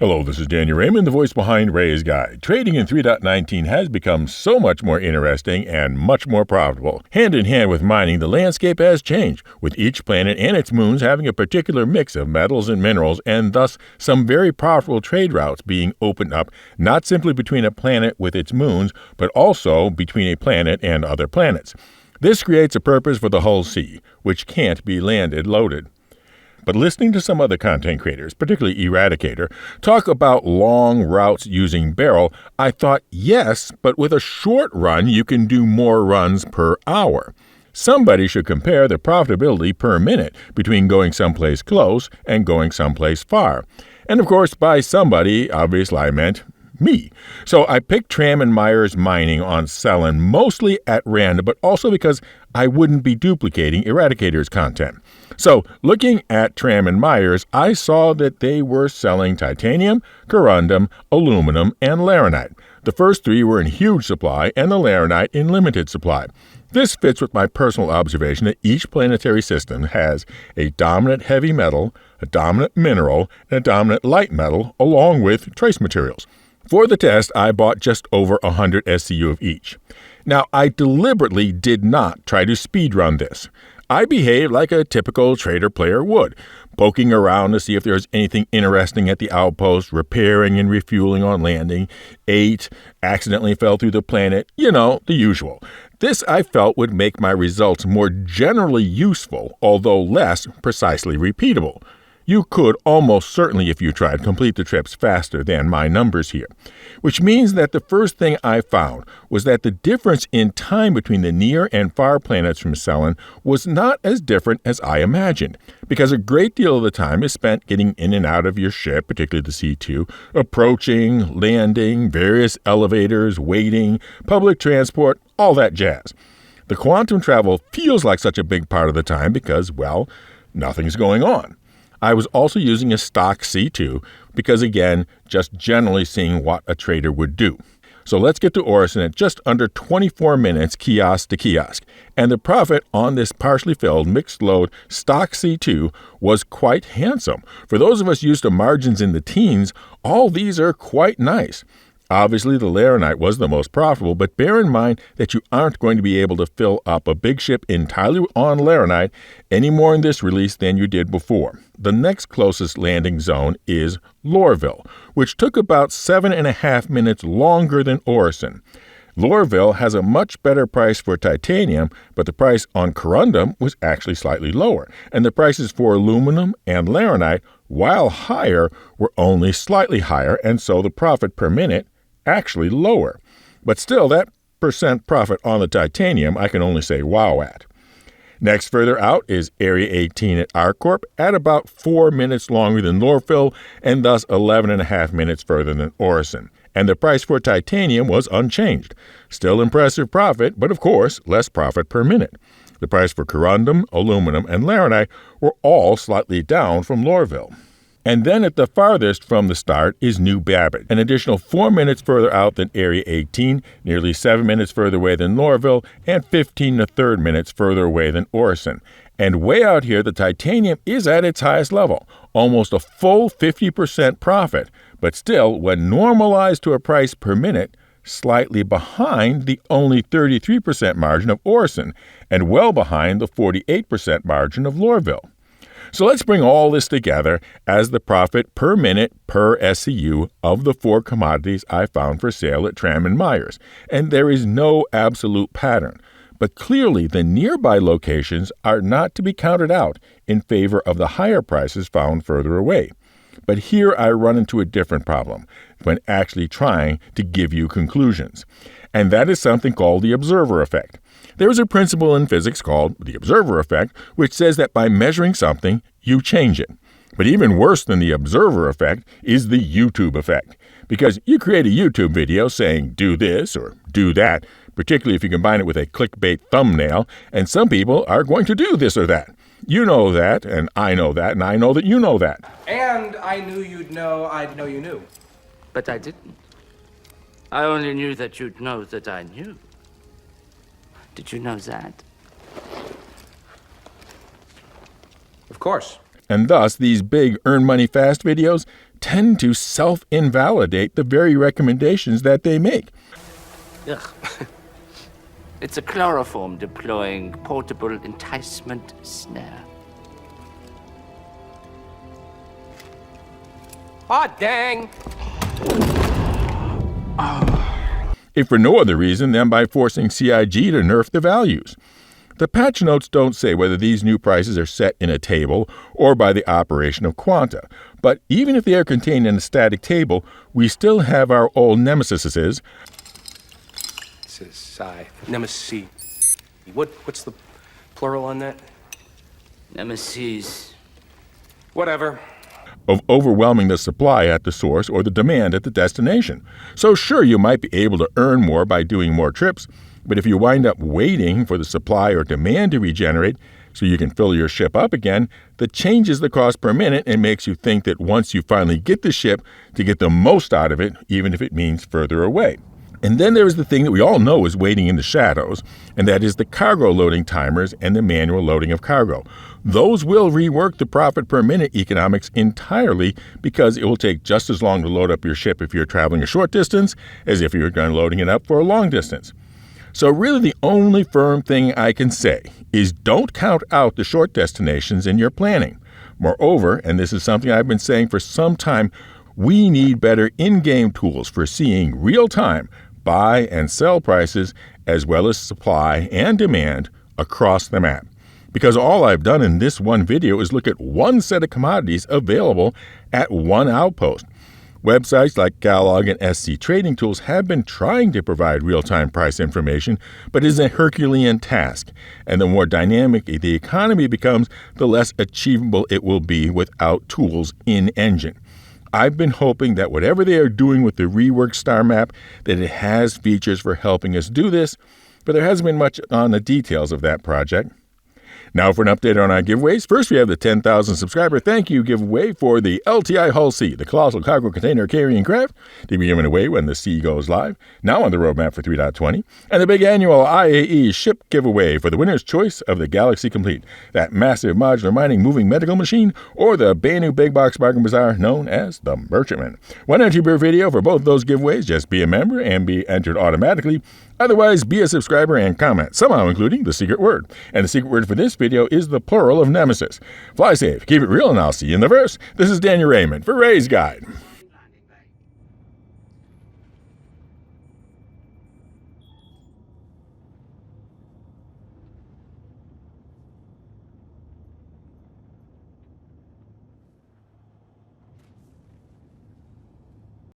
Hello, this is Daniel Raymond, the voice behind Ray's Guide. Trading in 3.19 has become so much more interesting and much more profitable. Hand in hand with mining, the landscape has changed, with each planet and its moons having a particular mix of metals and minerals, and thus some very profitable trade routes being opened up, not simply between a planet with its moons, but also between a planet and other planets. This creates a purpose for the whole sea, which can't be landed loaded. But listening to some other content creators, particularly Eradicator, talk about long routes using barrel, I thought, yes, but with a short run, you can do more runs per hour. Somebody should compare the profitability per minute between going someplace close and going someplace far. And of course, by somebody, obviously I meant me. So I picked Tram and Myers Mining on Selling, mostly at random, but also because I wouldn't be duplicating Eradicator's content. So, looking at Tram and Myers, I saw that they were selling titanium, corundum, aluminum, and laranite. The first three were in huge supply and the laranite in limited supply. This fits with my personal observation that each planetary system has a dominant heavy metal, a dominant mineral, and a dominant light metal, along with trace materials. For the test, I bought just over 100 SCU of each. Now, I deliberately did not try to speedrun this. I behaved like a typical trader player would, poking around to see if there was anything interesting at the outpost, repairing and refueling on landing, ate, accidentally fell through the planet, the usual. This I felt would make my results more generally useful, although less precisely repeatable. You could almost certainly, if you tried, complete the trips faster than my numbers here. Which means that the first thing I found was that the difference in time between the near and far planets from Selin was not as different as I imagined, because a great deal of the time is spent getting in and out of your ship, particularly the C2, approaching, landing, various elevators, waiting, public transport, all that jazz. The quantum travel feels like such a big part of the time because, well, nothing's going on. I was also using a stock C2 because, again, just generally seeing what a trader would do. So let's get to Orison at just under 24 minutes kiosk to kiosk. And the profit on this partially filled mixed load stock C2 was quite handsome. For those of us used to margins in the teens, all these are quite nice. Obviously, the laranite was the most profitable, but bear in mind that you aren't going to be able to fill up a big ship entirely on laranite any more in this release than you did before. The next closest landing zone is Lorville, which took about 7.5 minutes longer than Orison. Lorville has a much better price for titanium, but the price on corundum was actually slightly lower, and the prices for aluminum and laranite, while higher, were only slightly higher, and so the profit per minute actually lower. But still, that percent profit on the titanium I can only say wow at. Next further out is Area 18 at ArcCorp at about 4 minutes longer than Lorville and thus 11.5 minutes further than Orison. And the price for titanium was unchanged. Still impressive profit, but of course, less profit per minute. The price for corundum, aluminum, and laranite were all slightly down from Lorville. And then at the farthest from the start is New Babbage, an additional 4 minutes further out than Area 18, nearly 7 minutes further away than Lorville, and 15 1/3 minutes further away than Orison. And way out here, the titanium is at its highest level, almost a full 50% profit, but still, when normalized to a price per minute, slightly behind the only 33% margin of Orison, and well behind the 48% margin of Lorville. So let's bring all this together as the profit per minute per SCU of the 4 commodities I found for sale at Tram and Myers, and there is no absolute pattern. But clearly the nearby locations are not to be counted out in favor of the higher prices found further away. But here I run into a different problem when actually trying to give you conclusions, and that is something called the observer effect. There is a principle in physics called the observer effect, which says that by measuring something, you change it. But even worse than the observer effect is the YouTube effect, because you create a YouTube video saying do this or do that, particularly if you combine it with a clickbait thumbnail, and some people are going to do this or that. You know that, and I know that, and I know that you know that. And I knew you'd know I'd know you knew. But I didn't. I only knew that you'd know that I knew. Did you know that? Of course. And thus, these big earn money fast videos tend to self-invalidate the very recommendations that they make. Ugh. It's a chloroform deploying portable enticement snare. Aw, dang! If for no other reason than by forcing CIG to nerf the values. The patch notes don't say whether these new prices are set in a table or by the operation of quanta, but even if they are contained in a static table, we still have our old nemesises. Nemesis. What's the plural on that? Nemesis. Whatever. Of overwhelming the supply at the source or the demand at the destination. So sure, you might be able to earn more by doing more trips, but if you wind up waiting for the supply or demand to regenerate so you can fill your ship up again, that changes the cost per minute and makes you think that once you finally get the ship, to get the most out of it, even if it means further away. And then there is the thing that we all know is waiting in the shadows, and that is the cargo loading timers and the manual loading of cargo. Those will rework the profit per minute economics entirely because it will take just as long to load up your ship if you're traveling a short distance as if you're going loading it up for a long distance. So really the only firm thing I can say is don't count out the short destinations in your planning. Moreover, and this is something I've been saying for some time, we need better in-game tools for seeing real-time buy and sell prices as well as supply and demand across the map. Because all I've done in this one video is look at one set of commodities available at one outpost. Websites like Galog and SC Trading Tools have been trying to provide real-time price information, but it is a Herculean task, and the more dynamic the economy becomes, the less achievable it will be without tools in-engine. I've been hoping that whatever they are doing with the reworked star map, that it has features for helping us do this, but there hasn't been much on the details of that project. Now for an update on our giveaways. First, we have the 10,000 subscriber thank you giveaway for the LTI Hull C, the Colossal Cargo Container Carrying Craft, to be given away when the C goes live, now on the roadmap for 3.20, and the big annual IAE ship giveaway for the winner's choice of the Galaxy Complete, that massive modular mining moving medical machine, or the Banu Big Box Bargain Bazaar known as the Merchantman. One entry per video for both those giveaways. Just be a member and be entered automatically. Otherwise, be a subscriber and comment, somehow including the secret word. And the secret word for this video is the plural of nemesis. Fly safe, keep it real, and I'll see you in the verse. This is Daniel Raymond for Ray's Guide.